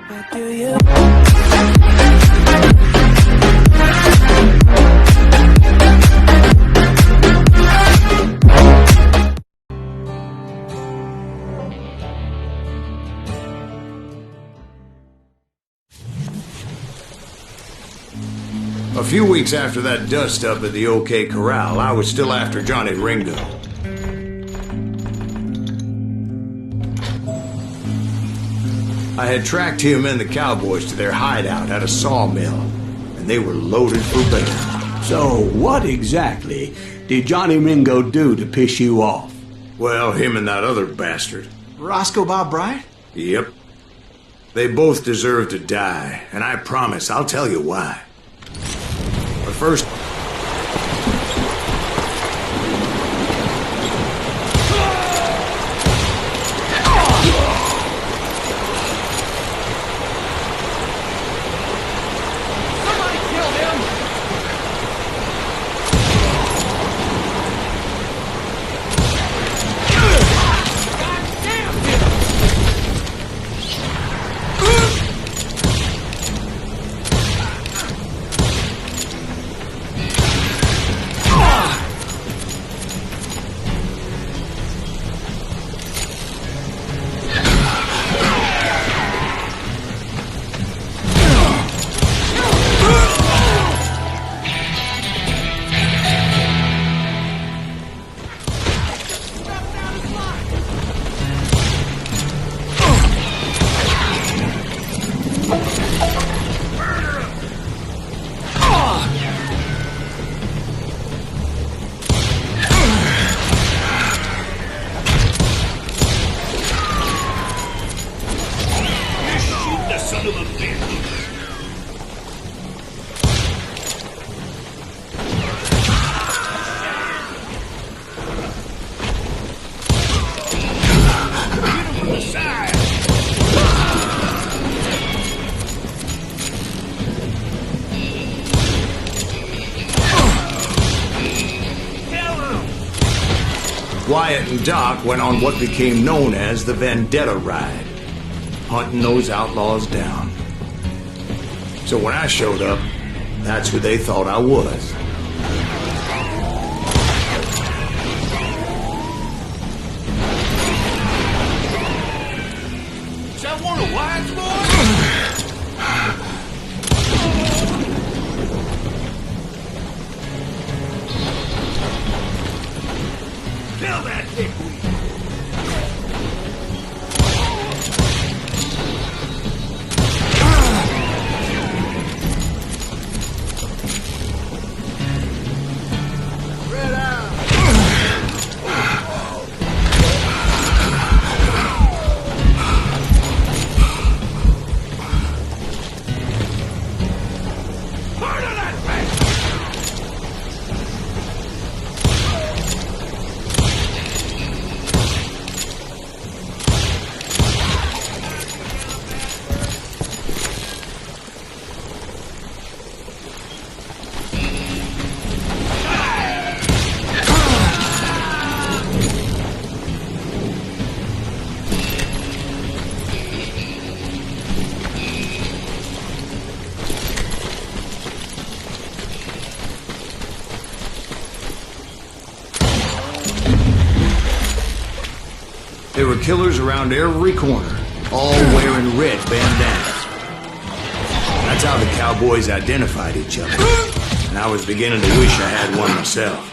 But do you? A few weeks after that dust-up at the OK Corral, I was still after Johnny Ringo. I had tracked him and the cowboys to their hideout at a sawmill, and they were loaded for bear. So what exactly did Johnny Ringo do to piss you off? Well, him and that other bastard. Roscoe Bob Bryant? Yep. They both deserve to die, and I promise I'll tell you why. But first... Wyatt and Doc went on what became known as the Vendetta Ride, hunting those outlaws down. So when I showed up, that's who they thought I was. Is that one of Wyatt's boys? Kill that dickweed! Red out! Murder that bastard! There were killers around every corner, all wearing red bandanas. That's how the cowboys identified each other, and I was beginning to wish I had one myself.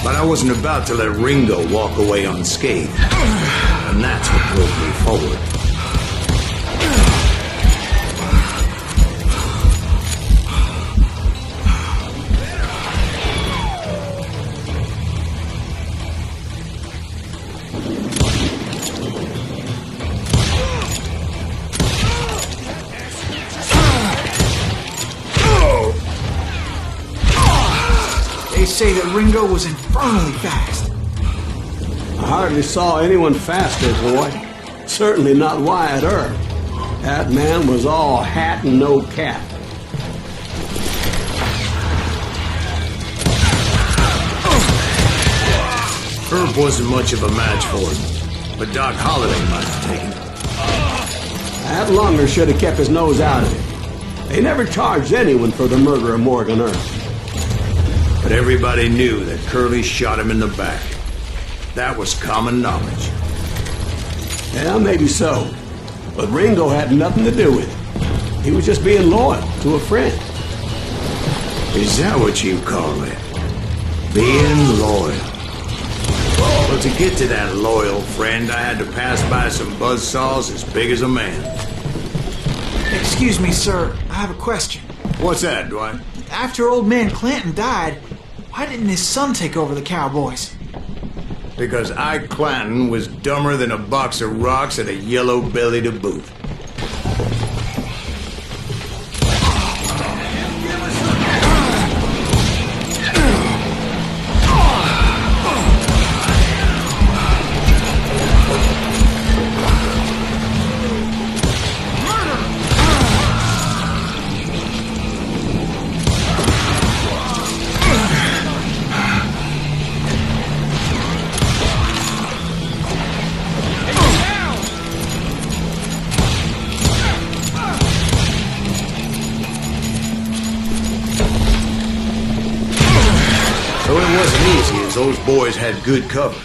But I wasn't about to let Ringo walk away unscathed, and that's what drove me forward. They say that Ringo was infernally fast. I hardly saw anyone faster, boy. Certainly not Wyatt Earp. That man was all hat and no cap. Earp wasn't much of a match for him, but Doc Holliday might have taken him. That Lunger should have kept his nose out of it. They never charged anyone for the murder of Morgan Earp. But everybody knew that Curly shot him in the back. That was common knowledge. Yeah, maybe so. But Ringo had nothing to do with it. He was just being loyal to a friend. Is that what you call it? Being loyal? Well, to get to that loyal friend, I had to pass by some buzzsaws as big as a man. Excuse me, sir. I have a question. What's that, Dwight? After old man Clanton died, why didn't his son take over the Cowboys? Because Ike Clanton was dumber than a box of rocks and a yellow belly to boot. So it wasn't easy, as those boys had good cover.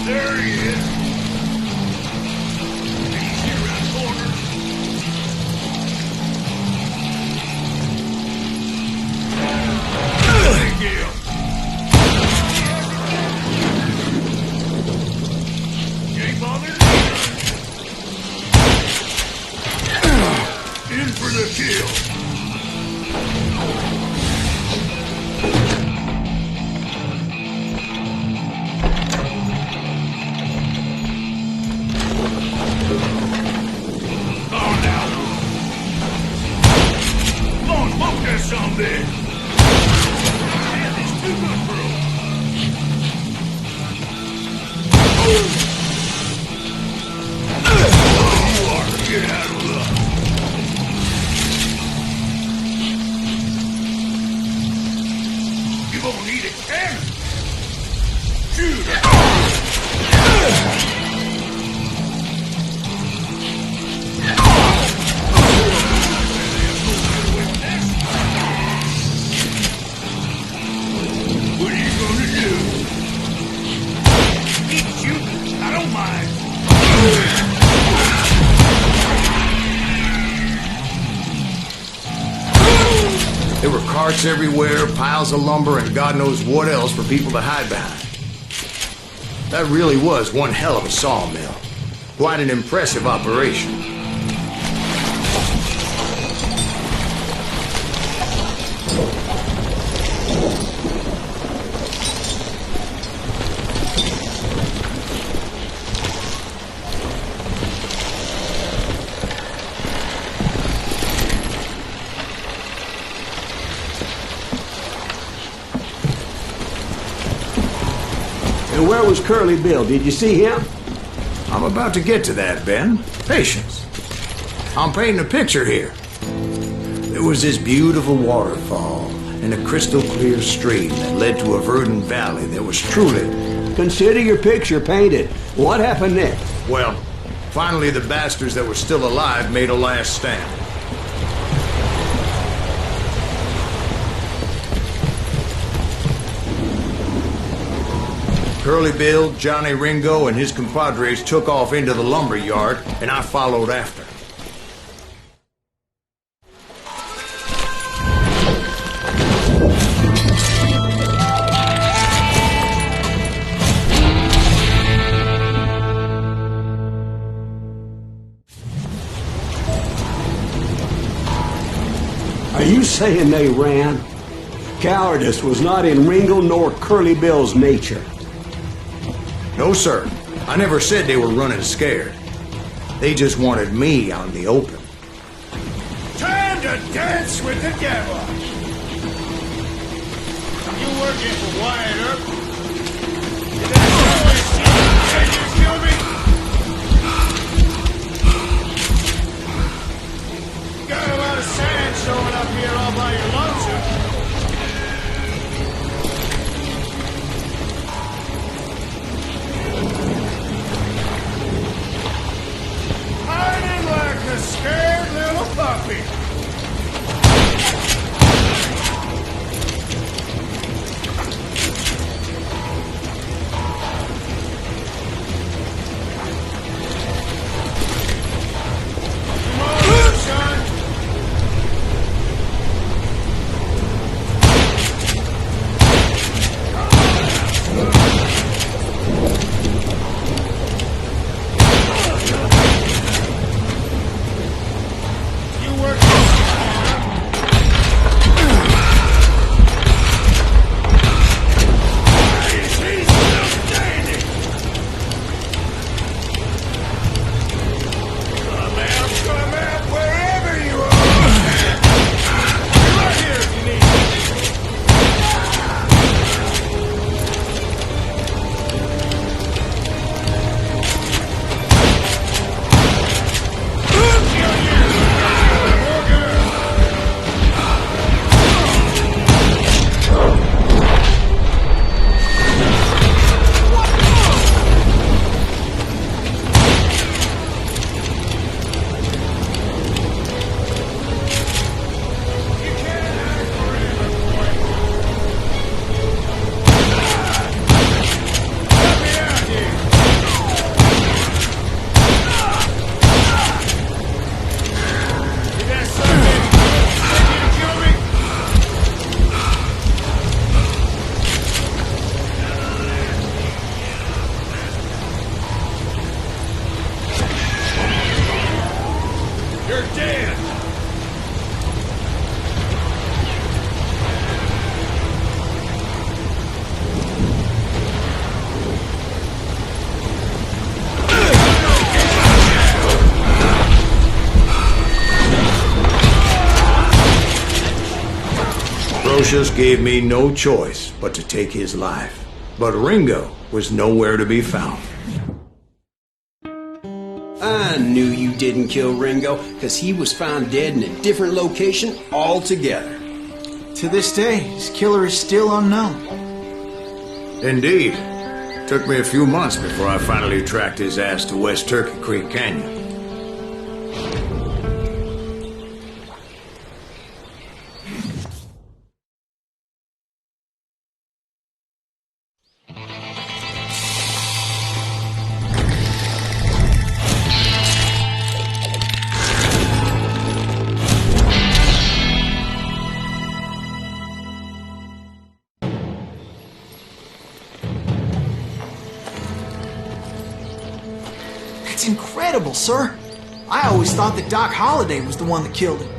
There he is. Easy around the corner. Thank you. You ain't bothered? In for the kill. Zombie! Man, it's too good for him. You are to get out of luck. You gonna need a cannon. Shoot it. There were carts everywhere, piles of lumber, and God knows what else for people to hide behind. That really was one hell of a sawmill. Quite an impressive operation. And where was Curly Bill? Did you see him? I'm about to get to that, Ben. Patience. I'm painting a picture here. There was this beautiful waterfall and a crystal clear stream that led to a verdant valley that was truly... Consider your picture painted. What happened next? Well, finally the bastards that were still alive made a last stand. Curly Bill, Johnny Ringo, and his compadres took off into the lumber yard, and I followed after. Are you saying they ran? Cowardice was not in Ringo nor Curly Bill's nature. No, sir. I never said they were running scared. They just wanted me out in the open. Time to dance with the devil! You working for Wyatt Earp? Did that shit you kill me? Got a lot of sand showing up here all by your lonesome. Hiding like a scared little puppy. Come on, son. You work. He's still standing. Come out, wherever you are. You're right here if you need me. You're dead! Brocious gave me no choice but to take his life. But Ringo was nowhere to be found. I knew you didn't kill Ringo, because he was found dead in a different location altogether. To this day, his killer is still unknown. Indeed. Took me a few months before I finally tracked his ass to West Turkey Creek Canyon. That's incredible, sir. I always thought that Doc Holliday was the one that killed him.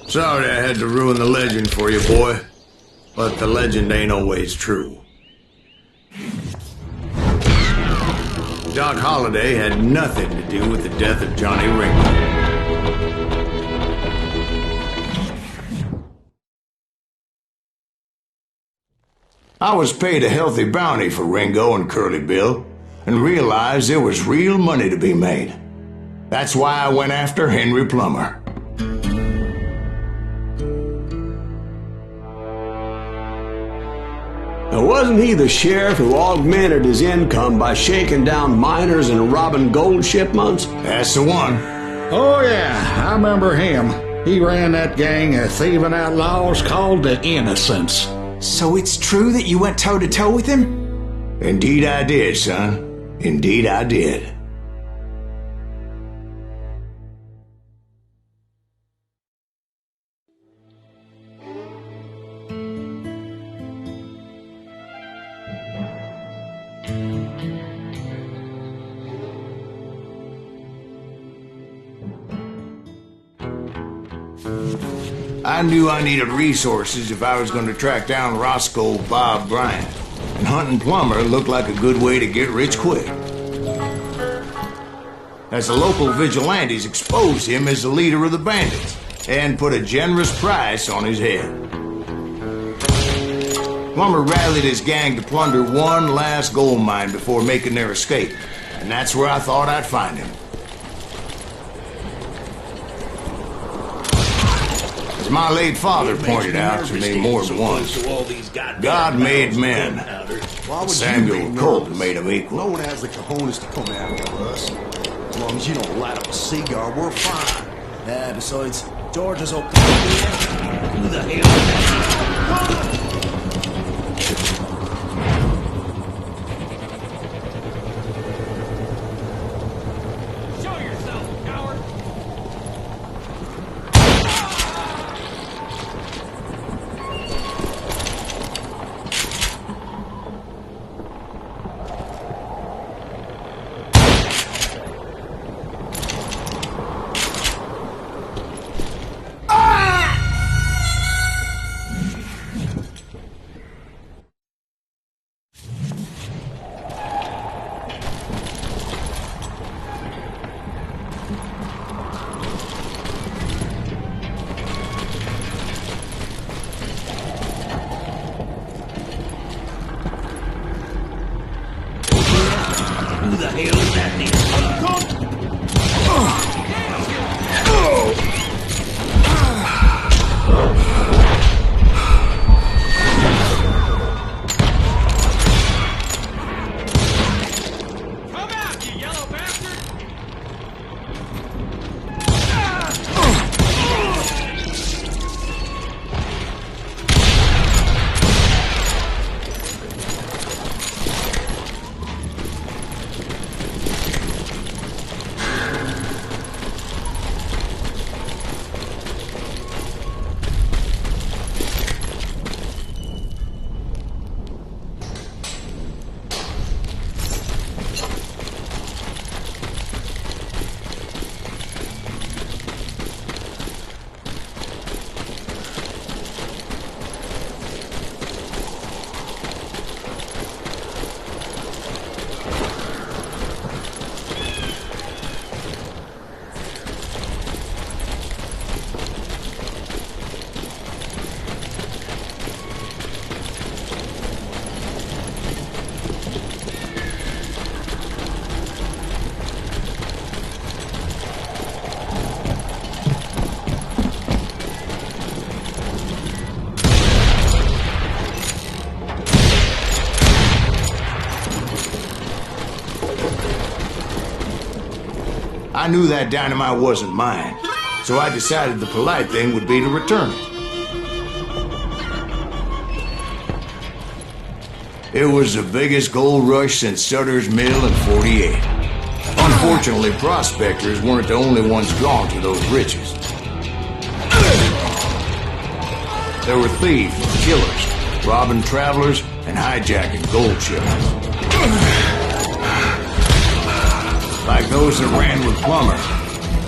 Sorry I had to ruin the legend for you, boy. But the legend ain't always true. Doc Holliday had nothing to do with the death of Johnny Ringo. I was paid a healthy bounty for Ringo and Curly Bill, and realized there was real money to be made. That's why I went after Henry Plummer. Now, wasn't he the sheriff who augmented his income by shaking down miners and robbing gold shipments? That's the one. Oh, yeah, I remember him. He ran that gang of thieving outlaws called the Innocents. So it's true that you went toe-to-toe with him? Indeed I did, son. Indeed I did. I knew I needed resources if I was going to track down Roscoe Bob Bryant, and hunting Plummer looked like a good way to get rich quick. As the local vigilantes exposed him as the leader of the bandits, and put a generous price on his head. Plummer rallied his gang to plunder one last gold mine before making their escape, and that's where I thought I'd find him. As my late father pointed out to me more than once, God made men. Samuel Colt made them equal. No one has the cojones to come after us. As long as you don't light up a cigar, we're fine. Besides, George is okay. Who the hell is that? Who the hell is that thing? Come out, you yellow bastard! I knew that dynamite wasn't mine, so I decided the polite thing would be to return it. It was the biggest gold rush since Sutter's Mill in '48. Unfortunately, prospectors weren't the only ones drawn to those riches. There were thieves and killers, robbing travelers and hijacking gold ships. Like those that ran with Plummer.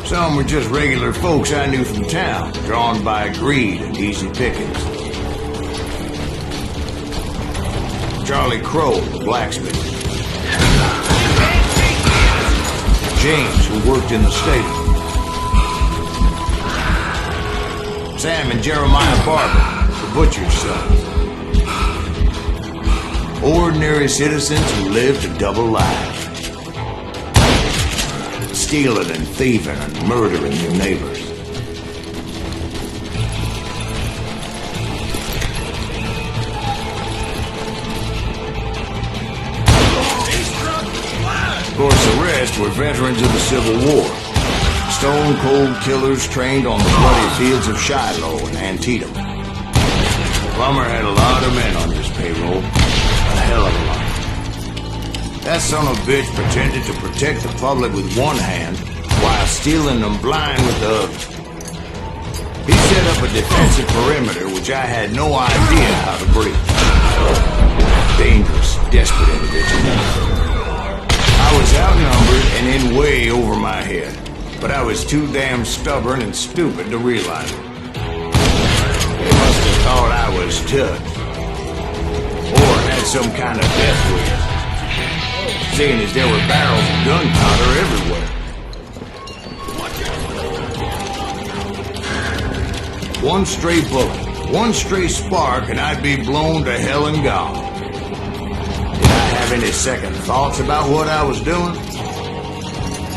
Some were just regular folks I knew from town, drawn by greed and easy pickings. Charlie Crow, the blacksmith. James, who worked in the stable. Sam and Jeremiah Barber, the butcher's sons. Ordinary citizens who lived a double life. Stealing and thieving and murdering their neighbors. Of course, the rest were veterans of the Civil War. Stone-cold killers trained on the bloody fields of Shiloh and Antietam. Plummer had a lot of men on his payroll. A hell of a lot. That son of a bitch pretended to protect the public with one hand while stealing them blind with the other. He set up a defensive perimeter which I had no idea how to breach. Dangerous, desperate individual. I was outnumbered and in way over my head, but I was too damn stubborn and stupid to realize it. They must have thought I was tough, or had some kind of death wish, seeing as there were barrels of gunpowder everywhere. One stray bullet, one stray spark, and I'd be blown to hell and gone. Have any second thoughts about what I was doing?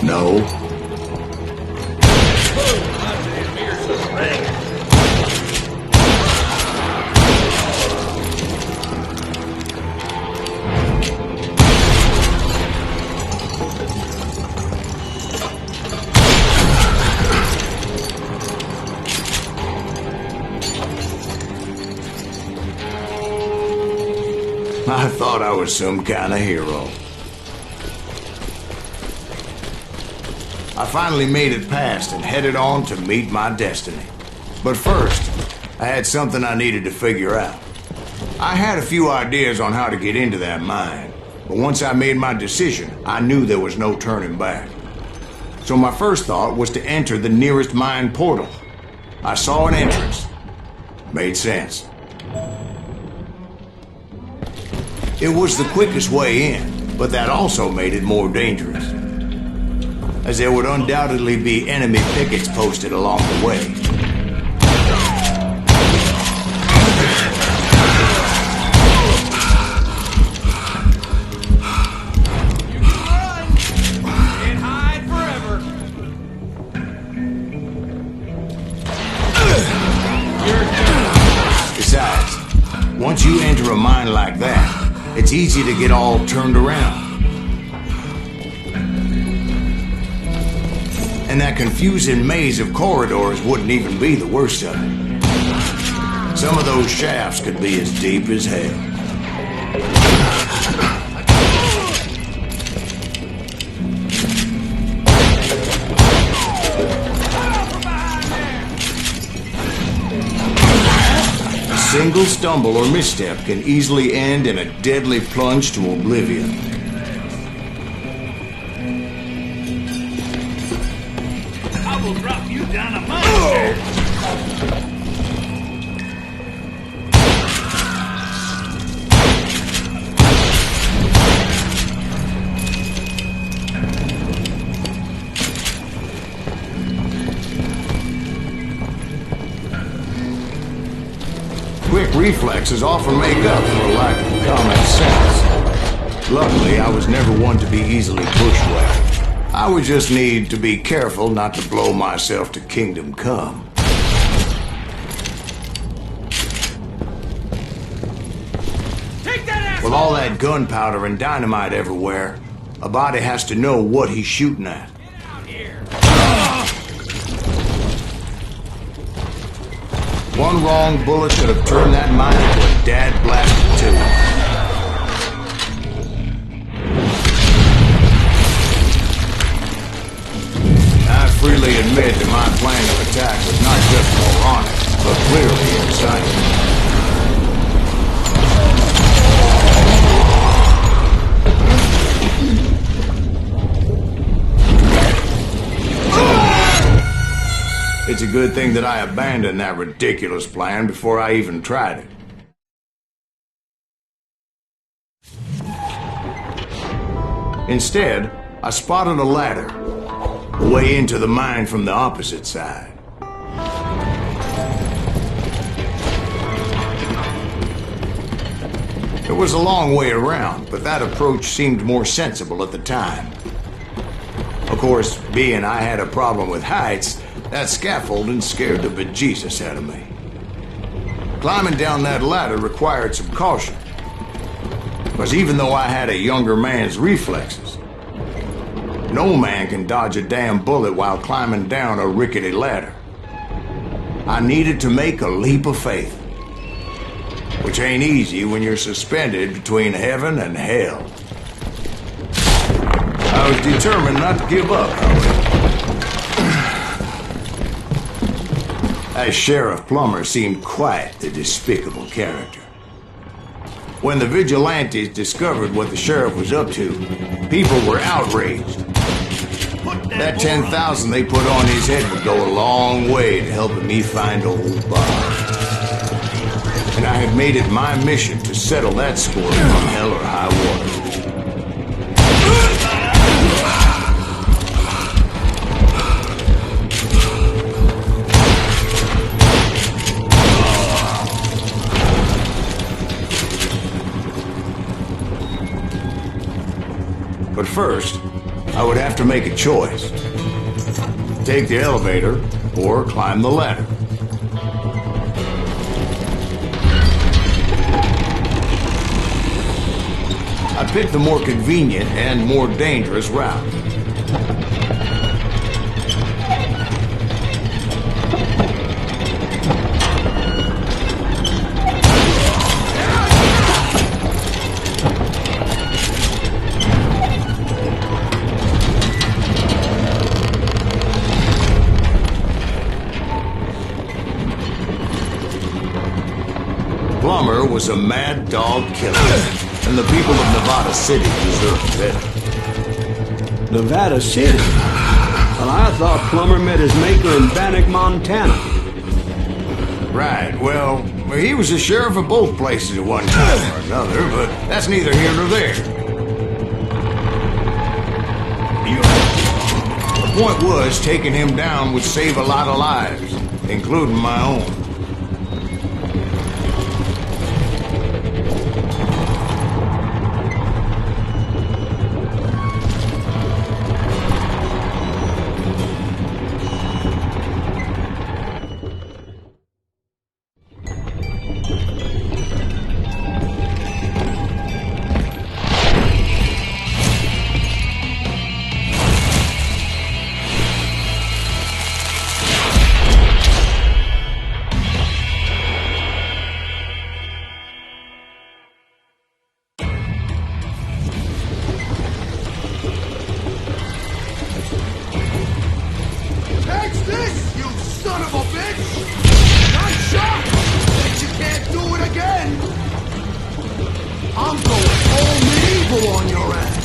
No. I thought I was some kind of hero. I finally made it past and headed on to meet my destiny. But first, I had something I needed to figure out. I had a few ideas on how to get into that mine, but once I made my decision, I knew there was no turning back. So my first thought was to enter the nearest mine portal. I saw an entrance. Made sense. It was the quickest way in, but that also made it more dangerous, as there would undoubtedly be enemy pickets posted along the way. Can't hide forever. Besides, once you enter a mine like that, it's easy to get all turned around. And that confusing maze of corridors wouldn't even be the worst of it. Some of those shafts could be as deep as hell. A single stumble or misstep can easily end in a deadly plunge to oblivion. I will drop you down a mine. Quick reflexes often make up for a lack of common sense. Luckily, I was never one to be easily bushwhacked. I would just need to be careful not to blow myself to kingdom come. Take that ass! With all that gunpowder and dynamite everywhere, a body has to know what he's shooting at. One wrong bullet could have turned that mine into a dad-blasted tube. I freely admit that my plan of attack was not just moronic, but clearly exciting. It's a good thing that I abandoned that ridiculous plan before I even tried it. Instead, I spotted a ladder, a way into the mine from the opposite side. It was a long way around, but that approach seemed more sensible at the time. Of course, being I had a problem with heights, that scaffolding scared the bejesus out of me. Climbing down that ladder required some caution, because even though I had a younger man's reflexes, no man can dodge a damn bullet while climbing down a rickety ladder. I needed to make a leap of faith, which ain't easy when you're suspended between heaven and hell. I was determined not to give up, however. That Sheriff Plummer seemed quite the despicable character. When the vigilantes discovered what the sheriff was up to, people were outraged. That 10,000 they put on his head would go a long way to helping me find old Bob. And I had made it my mission to settle that score from hell or high water. But first, I would have to make a choice. Take the elevator or climb the ladder. I picked the more convenient and more dangerous route. Plummer was a mad dog killer, and the people of Nevada City deserved better. Nevada City? Well, I thought Plummer met his maker in Bannock, Montana. Right, well, he was the sheriff of both places at one time or another, but that's neither here nor there. The point was, taking him down would save a lot of lives, including my own. I'm going all medieval on your ass.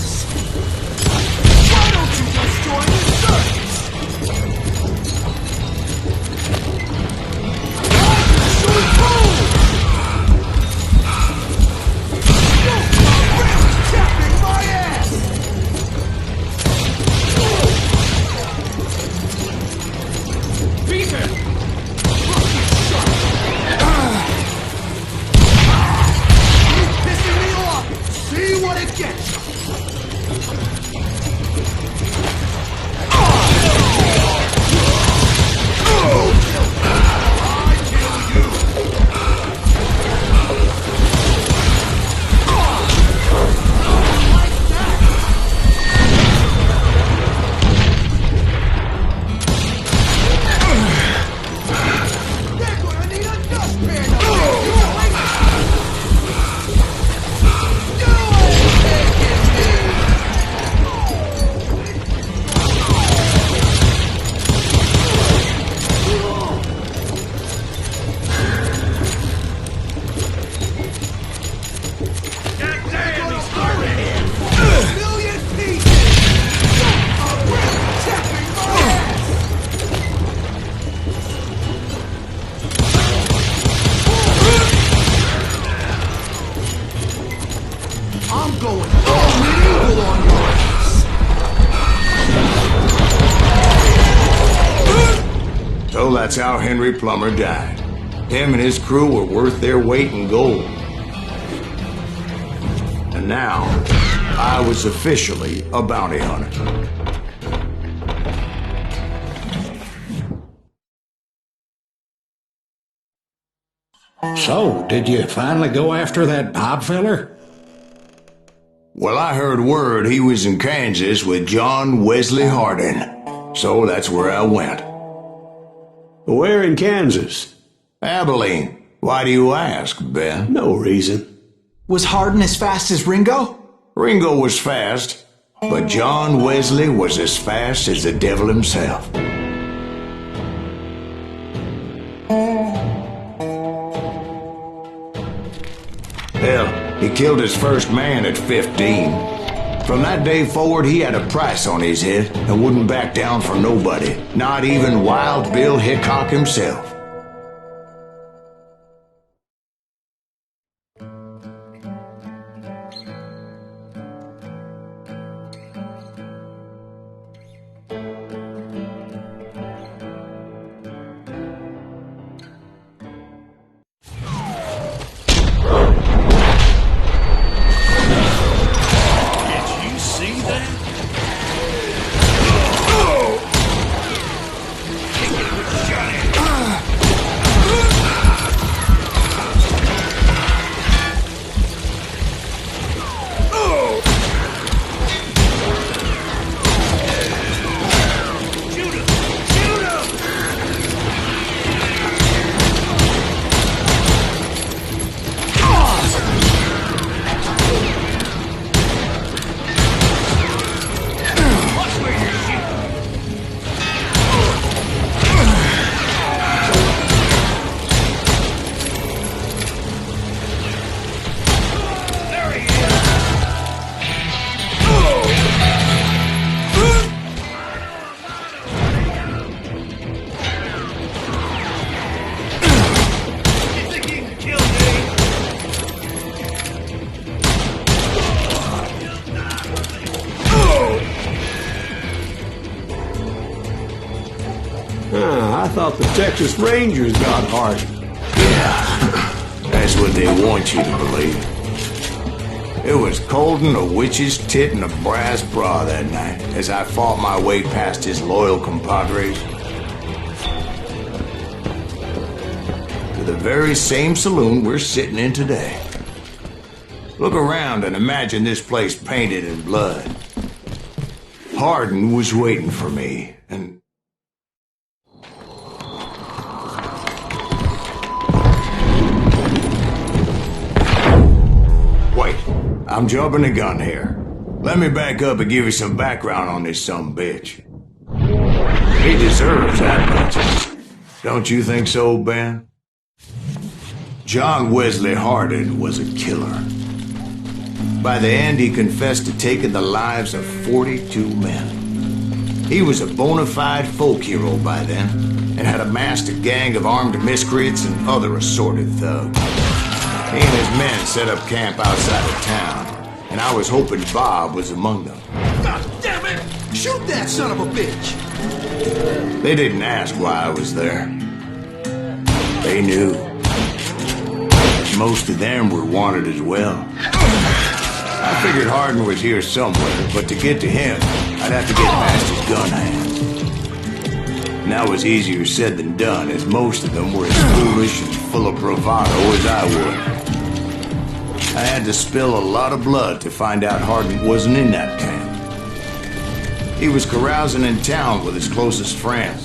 Well, that's how Henry Plummer died. Him and his crew were worth their weight in gold. And now, I was officially a bounty hunter. So, did you finally go after that Bob feller? Well, I heard word he was in Kansas with John Wesley Hardin. So that's where I went. Where in Kansas? Abilene. Why do you ask, Ben? No reason. Was Hardin as fast as Ringo? Ringo was fast, but John Wesley was as fast as the devil himself. Hell, he killed his first man at 15. From that day forward, he had a price on his head and wouldn't back down for nobody, not even Wild Bill Hickok himself. I thought the Texas Rangers got Hardin. Yeah, that's what they want you to believe. It was coldin' a witch's tit and a brass bra that night as I fought my way past his loyal compadres to the very same saloon we're sitting in today. Look around and imagine this place painted in blood. Hardin was waiting for me, and wait, I'm jumping the gun here. Let me back up and give you some background on this sumbitch. He deserves that much. Don't you think so, Ben? John Wesley Hardin was a killer. By the end, he confessed to taking the lives of 42 men. He was a bona fide folk hero by then, and had amassed a gang of armed miscreants and other assorted thugs. He and his men set up camp outside of town, and I was hoping Bob was among them. God damn it! Shoot that son of a bitch! They didn't ask why I was there. They knew. Most of them were wanted as well. I figured Hardin was here somewhere, but to get to him, I'd have to get past his gun hands. And that was easier said than done, as most of them were as foolish and full of bravado as I was. I had to spill a lot of blood to find out Hardin wasn't in that camp. He was carousing in town with his closest friends.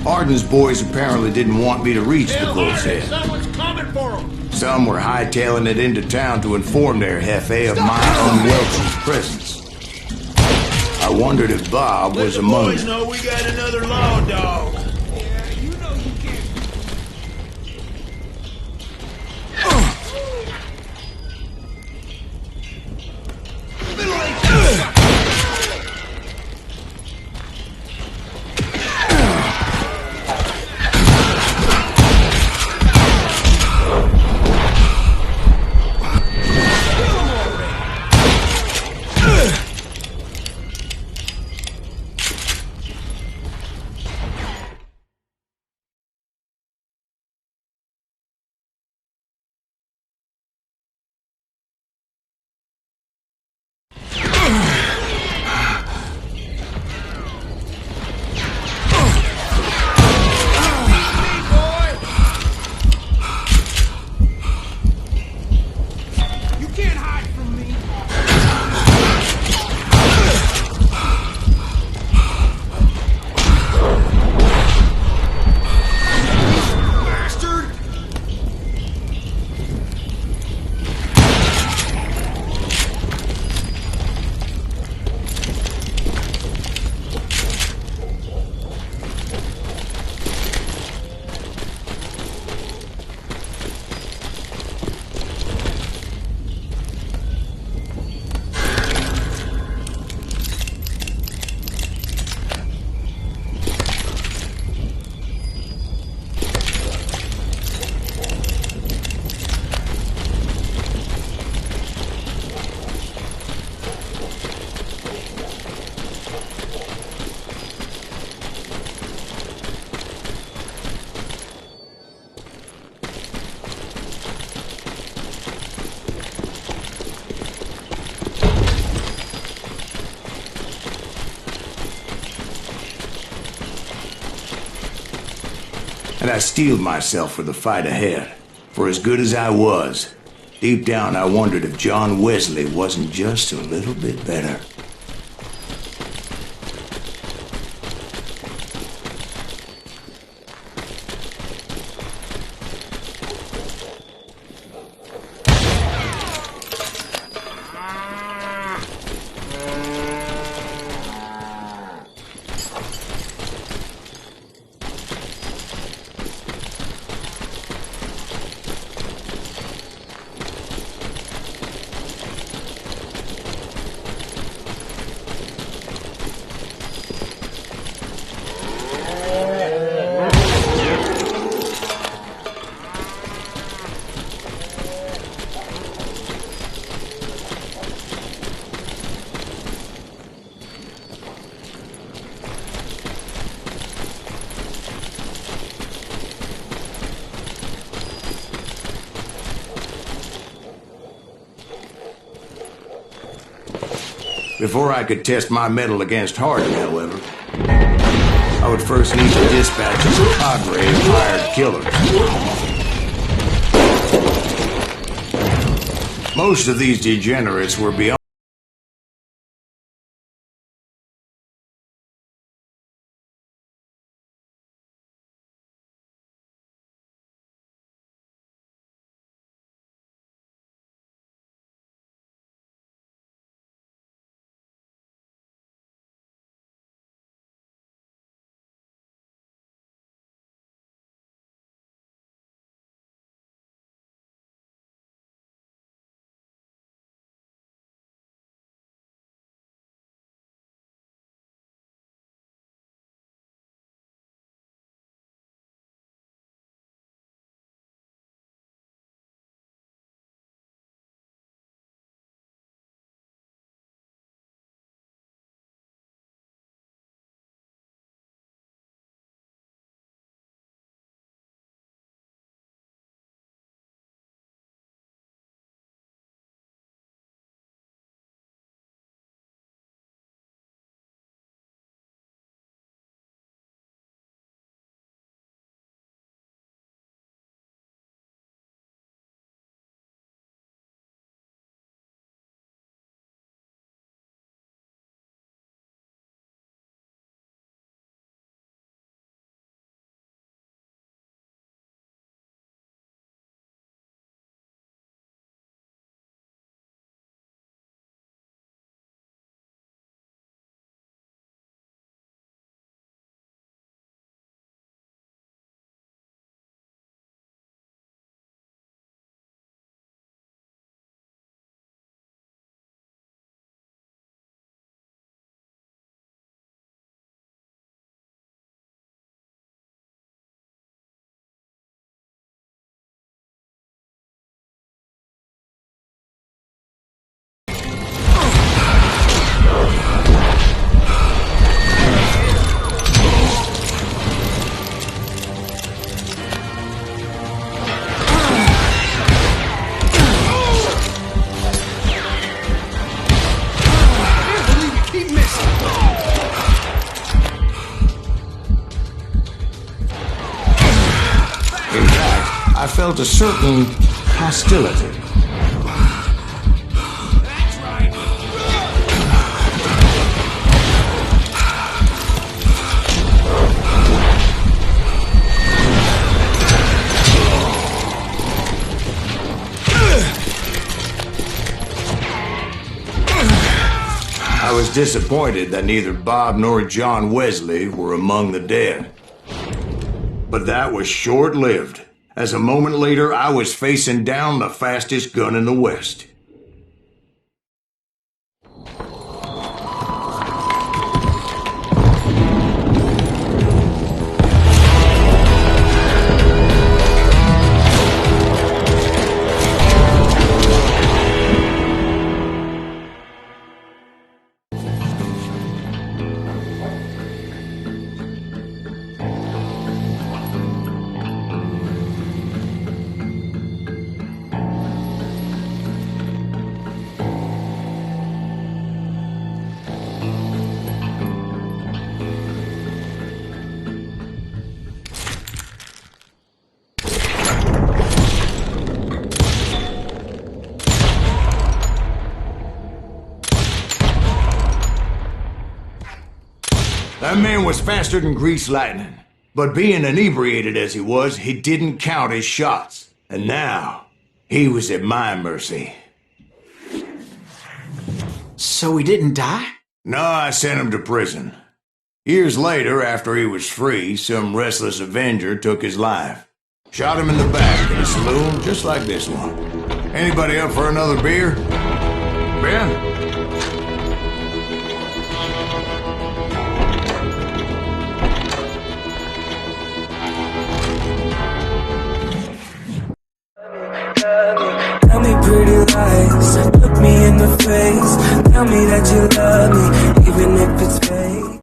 Hardin's boys apparently didn't want me to reach the close head. Someone's coming for him! Some were hightailing it into town to inform their jefe of my unwelcome presence. I wondered if Bob was among Boys them. know we got another law dog. And I steeled myself for the fight ahead. For as good as I was, deep down I wondered if John Wesley wasn't just a little bit better. Before I could test my mettle against Harding, however, I would first need to dispatch a cadre of hired killers. Most of these degenerates were beyond I felt a certain hostility. That's right. I was disappointed that neither Bob nor John Wesley were among the dead. But that was short-lived, as a moment later I was facing down the fastest gun in the West. That man was faster than greased lightning. But being inebriated as he was, he didn't count his shots. And now, he was at my mercy. So he didn't die? No, I sent him to prison. Years later, after he was free, some restless avenger took his life. Shot him in the back in a saloon just like this one. Anybody up for another beer? Ben? Tell me pretty lies, look me in the face. Tell me that you love me, even if it's fake.